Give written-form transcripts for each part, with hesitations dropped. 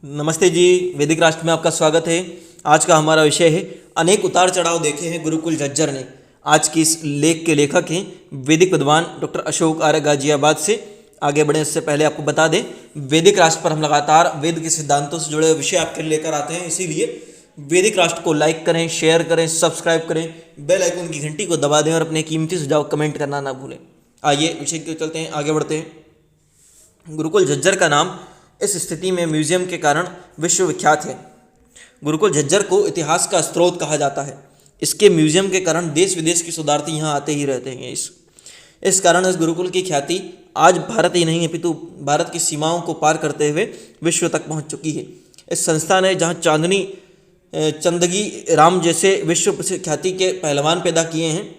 नमस्ते जी। वैदिक राष्ट्र में आपका स्वागत है। आज का हमारा विषय है अनेक उतार चढ़ाव देखे हैं गुरुकुल झज्जर ने। आज की इस लेख के लेखक हैं वैदिक विद्वान डॉक्टर अशोक आर्य गाजियाबाद से। आगे बढ़े उससे पहले आपको बता दें, वैदिक राष्ट्र पर हम लगातार वेद के सिद्धांतों से जुड़े विषय आपके लिए लेकर आते हैं, इसीलिए वैदिक राष्ट्र को लाइक करें, शेयर करें, सब्सक्राइब करें, बेल आइकन की घंटी को दबा दें और अपने कीमती सुझाव कमेंट करना ना भूलें। आइए विषय की चलते हैं, आगे बढ़ते हैं। गुरुकुल झज्जर का नाम इस स्थिति में म्यूजियम के कारण विश्वविख्यात है। गुरुकुल झज्जर को इतिहास का स्रोत कहा जाता है। इसके म्यूजियम के कारण देश विदेश के शोधार्थी यहाँ आते ही रहते हैं। इस कारण इस गुरुकुल की ख्याति आज भारत ही नहीं है अपितु भारत की सीमाओं को पार करते हुए विश्व तक पहुँच चुकी है। इस संस्था ने जहाँ चंदगी राम जैसे विश्व प्रसिद्ध ख्याति के पहलवान पैदा किए हैं,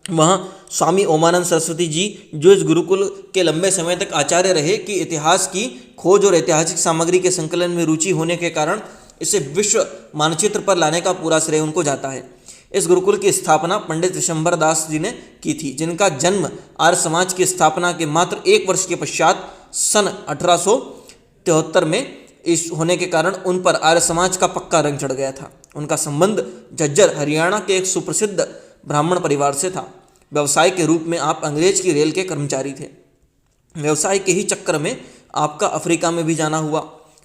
वहाँ स्वामी ओमानंद सरस्वती जी, जो इस गुरुकुल के लंबे समय तक आचार्य रहे, कि इतिहास की खोज और ऐतिहासिक सामग्री के संकलन में रुचि होने के कारण इसे विश्व मानचित्र पर लाने का पूरा श्रेय उनको जाता है। इस गुरुकुल की स्थापना पंडित विशंबर दास जी ने की थी, जिनका जन्म आर्य समाज की स्थापना के मात्र 1 वर्ष के पश्चात सन 1873 में इस होने के कारण उन पर आर्य समाज का पक्का रंग चढ़ गया था। उनका संबंध झज्जर हरियाणा के एक सुप्रसिद्ध ब्राह्मण परिवार से था। व्यवसाय के रूप में आप अंग्रेज की रेल के कर्मचारी थे। व्यवसाय के ही चक्कर में आपका अफ्रीका में भी जाना हुआ।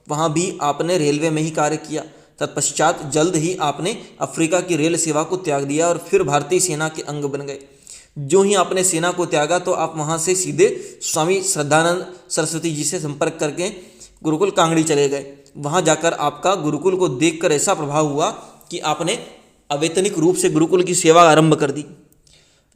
वहाँ भी आपने रेलवे में ही कार्य किया। तत्पश्चात जल्द ही आपने अफ्रीका की रेल सेवा को त्याग दिया और फिर भारतीय सेना के अंग बन गए। जो ही आपने सेना को त्यागा तो आप वहाँ से सीधे स्वामी श्रद्धानंद सरस्वती जी से संपर्क करके गुरुकुल कांगड़ी चले गए। वहाँ जाकर आपका गुरुकुल को देखकर ऐसा प्रभाव हुआ कि आपने अवैतनिक रूप से गुरुकुल की सेवा आरंभ कर दी।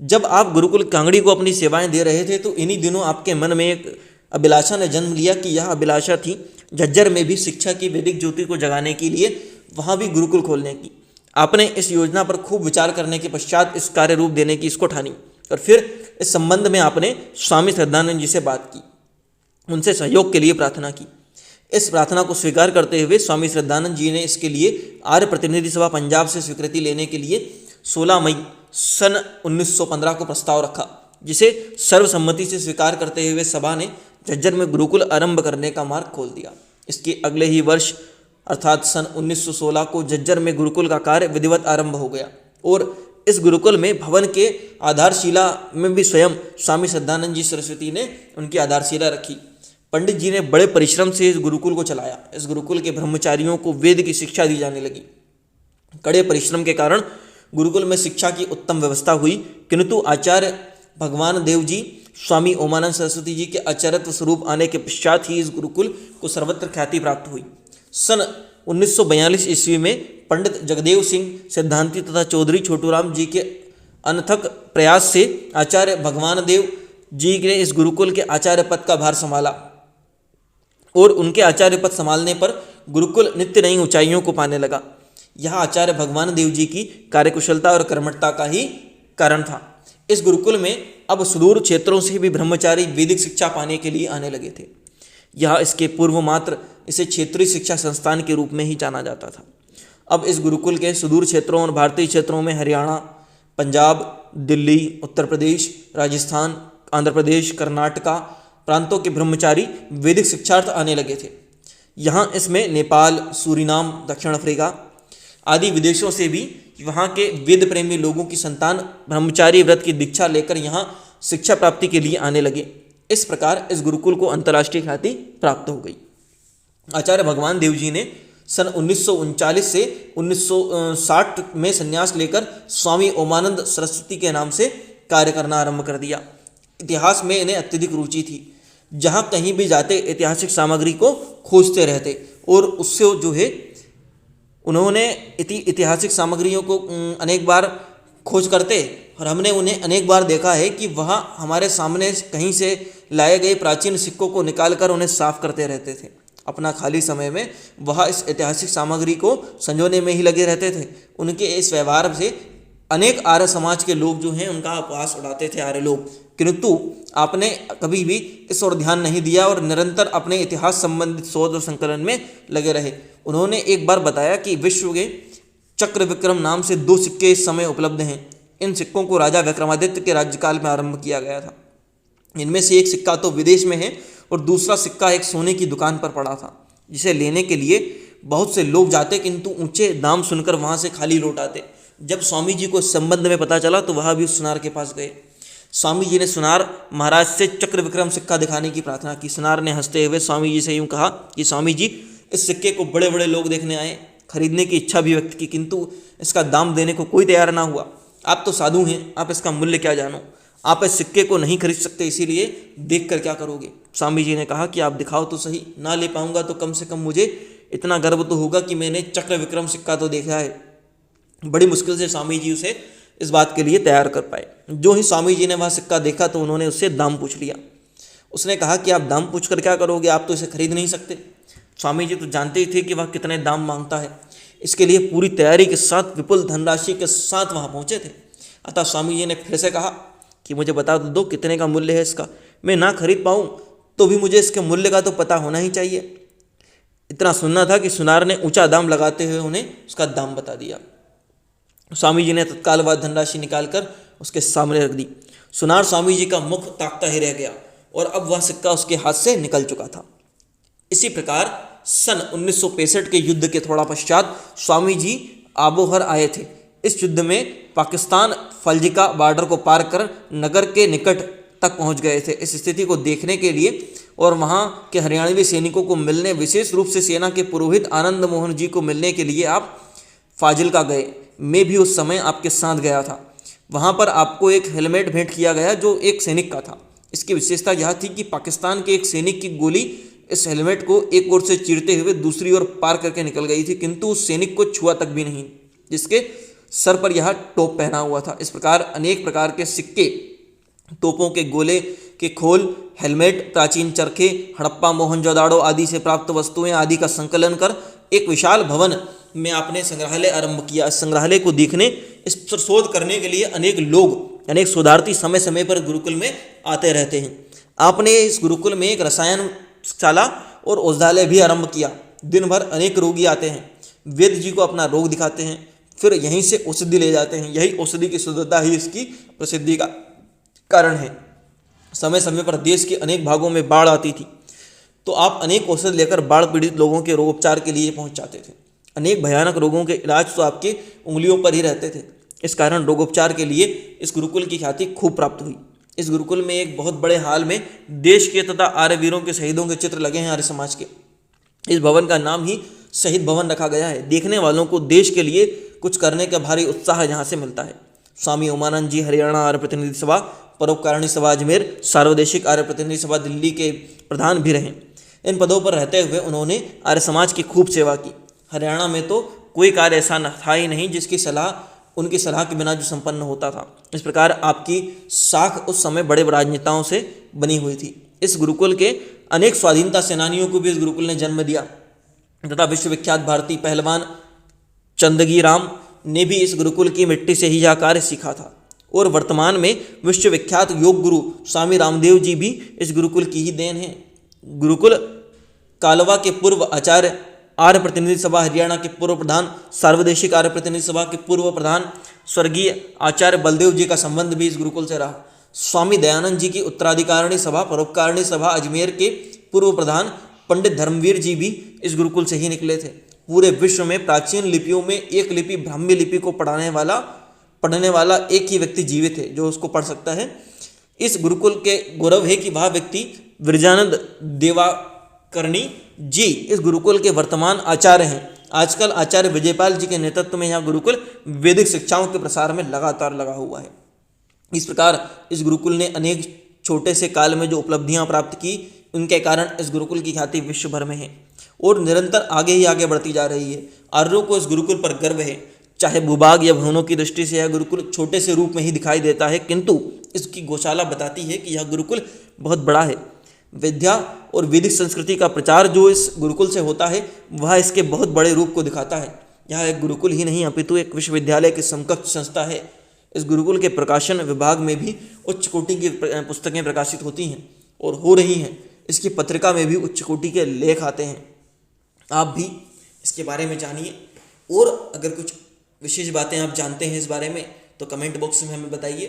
जब आप गुरुकुल कांगड़ी को अपनी सेवाएं दे रहे थे तो इन्हीं दिनों आपके मन में एक अभिलाषा ने जन्म लिया कि यह अभिलाषा थी झज्जर में भी शिक्षा की वैदिक ज्योति को जगाने के लिए वहाँ भी गुरुकुल खोलने की। आपने इस योजना पर खूब विचार करने के पश्चात इस कार्य रूप देने की इसको ठानी और फिर इस संबंध में आपने स्वामी श्रद्धानंद जी से बात की, उनसे सहयोग के लिए प्रार्थना की। इस प्रार्थना को स्वीकार करते हुए स्वामी श्रद्धानंद जी ने इसके लिए आर्य प्रतिनिधि सभा पंजाब से स्वीकृति लेने के लिए 16 मई सन 1915 को प्रस्ताव रखा, जिसे सर्वसम्मति से स्वीकार करते हुए सभा ने झज्जर में गुरुकुल आरंभ करने का मार्ग खोल दिया। इसके अगले ही वर्ष अर्थात सन 1916 को झज्जर में गुरुकुल का कार्य विधिवत आरंभ हो गया और इस गुरुकुल में भवन के आधारशिला में भी स्वयं स्वामी श्रद्धानंद जी सरस्वती ने उनकी आधारशिला रखी। पंडित जी ने बड़े परिश्रम से इस गुरुकुल को चलाया। इस गुरुकुल के ब्रह्मचारियों को वेद की शिक्षा दी जाने लगी। कड़े परिश्रम के कारण गुरुकुल में शिक्षा की उत्तम व्यवस्था हुई, किंतु आचार्य भगवान देव जी स्वामी ओमानंद सरस्वती जी के आचार्यत्व स्वरूप आने के पश्चात ही इस गुरुकुल को सर्वत्र ख्याति प्राप्त हुई। सन 1942 ईस्वी में पंडित जगदेव सिंह सिद्धांती तथा चौधरी छोटूराम जी के अनथक प्रयास से आचार्य भगवान देव जी ने इस गुरुकुल के आचार्य पद का भार संभाला और उनके आचार्य पद संभालने पर गुरुकुल नित्य नई ऊंचाइयों को पाने लगा। यह आचार्य भगवान देव जी की कार्यकुशलता और कर्मठता का ही कारण था। इस गुरुकुल में अब सुदूर क्षेत्रों से भी ब्रह्मचारी वैदिक शिक्षा पाने के लिए आने लगे थे। यह इसके पूर्व मात्र इसे क्षेत्रीय शिक्षा संस्थान के रूप में ही जाना जाता था। अब इस गुरुकुल के सुदूर क्षेत्रों और भारतीय क्षेत्रों में हरियाणा, पंजाब, दिल्ली, उत्तर प्रदेश, राजस्थान, आंध्र प्रदेश, कर्नाटका प्रांतों के ब्रह्मचारी वैदिक शिक्षार्थ आने लगे थे। यहाँ इसमें नेपाल, सूरीनाम, दक्षिण अफ्रीका आदि विदेशों से भी वहाँ के वेद प्रेमी लोगों की संतान ब्रह्मचारी व्रत की दीक्षा लेकर यहाँ शिक्षा प्राप्ति के लिए आने लगे। इस प्रकार इस गुरुकुल को अंतर्राष्ट्रीय ख्याति प्राप्त हो गई। आचार्य भगवान देव जी ने सन 1939 से 1960 में संन्यास लेकर स्वामी ओमानंद सरस्वती के नाम से कार्य करना आरंभ कर दिया। इतिहास में इन्हें अत्यधिक रुचि थी। जहाँ कहीं भी जाते ऐतिहासिक सामग्री को खोजते रहते और उससे जो है उन्होंने ऐतिहासिक सामग्रियों को अनेक बार खोज करते और हमने उन्हें अनेक बार देखा है कि वह हमारे सामने कहीं से लाए गए प्राचीन सिक्कों को निकालकर उन्हें साफ करते रहते थे। अपना खाली समय में वह इस ऐतिहासिक सामग्री को संजोने में ही लगे रहते थे। उनके इस व्यवहार से अनेक आर्य समाज के लोग जो हैं उनका उपहास उड़ाते थे आर्य लोग, किंतु आपने कभी भी इस ओर ध्यान नहीं दिया और निरंतर अपने इतिहास संबंधित शोध और संकलन में लगे रहे। उन्होंने एक बार बताया कि विश्व के चक्र विक्रम नाम से 2 सिक्के इस समय उपलब्ध हैं। इन सिक्कों को राजा विक्रमादित्य के राज्यकाल में आरंभ किया गया था। इनमें से एक सिक्का तो विदेश में है और दूसरा सिक्का एक सोने की दुकान पर पड़ा था। जिसे लेने के लिए बहुत से लोग जाते, किंतु ऊंचे दाम सुनकर वहाँ से खाली लौट आते। जब स्वामी जी को इस संबंध में पता चला तो वह भी उस सुनार के पास गए। स्वामी जी ने सुनार महाराज से चक्र विक्रम सिक्का दिखाने की प्रार्थना की। सुनार ने हंसते हुए स्वामी जी से यूँ कहा कि स्वामी जी, इस सिक्के को बड़े बड़े लोग देखने आए, खरीदने की इच्छा भी व्यक्त की, किंतु इसका दाम देने को कोई तैयार ना हुआ। आप तो साधु हैं, आप इसका मूल्य क्या जानो, आप इस सिक्के को नहीं खरीद सकते, इसीलिए देख कर क्या करोगे। स्वामी जी ने कहा कि आप दिखाओ तो सही, ना ले पाऊंगा तो कम से कम मुझे इतना गर्व तो होगा कि मैंने चक्र विक्रम सिक्का तो देखा है। बड़ी मुश्किल से स्वामी जी उसे इस बात के लिए तैयार कर पाए। जो ही स्वामी जी ने वह सिक्का देखा तो उन्होंने उससे दाम पूछ लिया। उसने कहा कि आप दाम पूछ कर क्या करोगे, आप तो इसे खरीद नहीं सकते। स्वामी जी तो जानते ही थे कि वह कितने दाम मांगता है, इसके लिए पूरी तैयारी के साथ विपुल धनराशि के साथ वहाँ पहुँचे थे। अतः स्वामी जी ने फिर से कहा कि मुझे बता तो दो कितने का मूल्य है इसका, मैं ना खरीद पाऊँ तो भी मुझे इसके मूल्य का तो पता होना ही चाहिए। इतना सुनना था कि सुनार ने ऊंचा दाम लगाते हुए उन्हें उसका दाम बता दिया। स्वामी जी ने तत्काल वह धनराशि निकालकर उसके सामने रख दी। सुनार स्वामी जी का मुख ताकता ही रह गया और अब वह सिक्का उसके हाथ से निकल चुका था। इसी प्रकार सन 1965 के युद्ध के थोड़ा पश्चात स्वामी जी आबोहर आए थे। इस युद्ध में पाकिस्तान फल्जिका बॉर्डर को पार कर नगर के निकट तक पहुंच गए थे। इस स्थिति को देखने के लिए और वहां के हरियाणवी सैनिकों को मिलने, विशेष रूप से सेना के पुरोहित आनंद मोहन जी को मिलने के लिए आप फाजिल्का गए। मैं भी उस समय आपके साथ गया था। वहां पर आपको एक हेलमेट भेंट किया गया जो एक सैनिक का था। इसकी विशेषता यह थी कि पाकिस्तान के एक सैनिक की गोली इस हेलमेट को एक ओर से चीरते हुए दूसरी ओर पार करके निकल गई थी, किंतु उस सैनिक को छुआ तक भी नहीं जिसके सर पर यह टोप पहना हुआ था। इस प्रकार अनेक प्रकार के सिक्के, तोपों के गोले के खोल, हेलमेट, प्राचीन चरखे, हड़प्पा मोहनजोदाड़ो आदि से प्राप्त वस्तुएं आदि का संकलन कर एक विशाल भवन में आपने संग्रहालय आरंभ किया। इस संग्रहालय को देखने, इस पर शोध करने के लिए अनेक लोग, अनेक शोधार्थी समय समय पर गुरुकुल में आते रहते हैं। आपने इस गुरुकुल में एक रसायनशाला और औषधालय भी आरंभ किया। दिन भर अनेक रोगी आते हैं, वैद्य जी को अपना रोग दिखाते हैं, फिर यहीं से औषधि ले जाते हैं। यही औषधि की शुद्धता ही इसकी प्रसिद्धि का कारण है। समय समय पर देश के अनेक भागों में बाढ़ आती थी तो आप अनेक औषध लेकर बाढ़ पीड़ित लोगों के रोगोपचार के लिए पहुंच जाते थे। अनेक भयानक रोगों के इलाज तो आपके उंगलियों पर ही रहते थे। इस कारण रोगोपचार के लिए इस गुरुकुल की ख्याति खूब प्राप्त हुई। इस गुरुकुल में एक बहुत बड़े हाल में देश के तथा आर्य वीरों के शहीदों के चित्र लगे हैं आर्य समाज के। इस भवन का नाम ही शहीद भवन रखा गया है। देखने वालों को देश के लिए कुछ करने का भारी उत्साह यहाँ से मिलता है। स्वामी उमानंद जी हरियाणा आर्य प्रतिनिधि सभा, परोपकारिणी सभा अजमेर, सार्वदेशिक आर्य प्रतिनिधि सभा दिल्ली के प्रधान भी रहे। इन पदों पर रहते हुए उन्होंने आर्य समाज की खूब सेवा की। हरियाणा में तो कोई कार्य ऐसा था ही नहीं जिसकी सलाह उनकी सलाह के बिना जो संपन्न होता था। इस प्रकार आपकी साख उस समय बड़े राजनेताओं से बनी हुई थी। इस गुरुकुल के अनेक स्वाधीनता सेनानियों को भी इस गुरुकुल ने जन्म दिया तथा विश्वविख्यात भारतीय पहलवान चंदगी राम ने भी इस गुरुकुल की मिट्टी से ही यह कार्य सीखा था। और वर्तमान में विश्वविख्यात योग गुरु स्वामी रामदेव जी भी इस गुरुकुल की ही देन है। गुरुकुल कालवा के पूर्व आचार्य, आर्य प्रतिनिधि सभा हरियाणा के पूर्व प्रधान, सार्वदेशिक आर्य प्रतिनिधि सभा के पूर्व प्रधान स्वर्गीय आचार्य बलदेव जी का संबंध भी इस गुरुकुल से रहा। स्वामी दयानंद जी की उत्तराधिकारिणी सभा, परोपकारिणी सभा अजमेर के पूर्व प्रधान पंडित धर्मवीर जी भी इस गुरुकुल से ही निकले थे। पूरे विश्व में प्राचीन लिपियों में एक लिपि ब्राह्मी लिपि को पढ़ने वाला एक ही व्यक्ति जीवित है जो उसको पढ़ सकता है। इस गुरुकुल के गौरव है कि वह व्यक्ति विरजानंद देवाकर्णी जी इस गुरुकुल के वर्तमान आचार्य हैं। आजकल आचार्य विजयपाल जी के नेतृत्व में यह गुरुकुल वैदिक शिक्षाओं के प्रसार में लगातार लगा हुआ है। इस प्रकार इस गुरुकुल ने अनेक छोटे से काल में जो उपलब्धियां प्राप्त की, उनके कारण इस गुरुकुल की ख्याति विश्व भर में है और निरंतर आगे ही आगे बढ़ती जा रही है। आर्यों को इस गुरुकुल पर गर्व है। चाहे भूभाग या भवनों की दृष्टि से यह गुरुकुल छोटे से रूप में ही दिखाई देता है, किंतु इसकी गौशाला बताती है कि यह गुरुकुल बहुत बड़ा है। विद्या और वैदिक संस्कृति का प्रचार जो इस गुरुकुल से होता है वह इसके बहुत बड़े रूप को दिखाता है। यह एक गुरुकुल ही नहीं अपितु एक विश्वविद्यालय की समकक्ष संस्था है। इस गुरुकुल के प्रकाशन विभाग में भी उच्च कोटि की पुस्तकें प्रकाशित होती हैं और हो रही हैं। इसकी पत्रिका में भी उच्च कोटि के लेख आते हैं। आप भी इसके बारे में जानिए और अगर कुछ विशेष बातें आप जानते हैं इस बारे में तो कमेंट बॉक्स में हमें बताइए।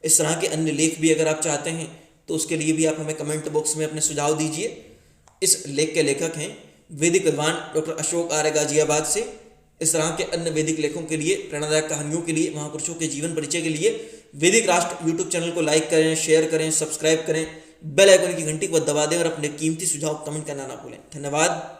इस तरह के अन्य लेख भी अगर आप चाहते हैं तो उसके लिए भी आप हमें कमेंट बॉक्स में अपने सुझाव दीजिए। इस लेख के लेखक हैं वैदिक विद्वान डॉक्टर अशोक आर्य गाजियाबाद से। इस तरह के अन्य वैदिक लेखों के लिए, प्रेरणादायक कहानियों के लिए, महापुरुषों के जीवन परिचय के लिए वैदिक राष्ट्र यूट्यूब चैनल को लाइक करें, शेयर करें, सब्सक्राइब करें, बेल आइकन की घंटी को दबा दें और अपने कीमती सुझाव कमेंट करना ना भूलें। धन्यवाद।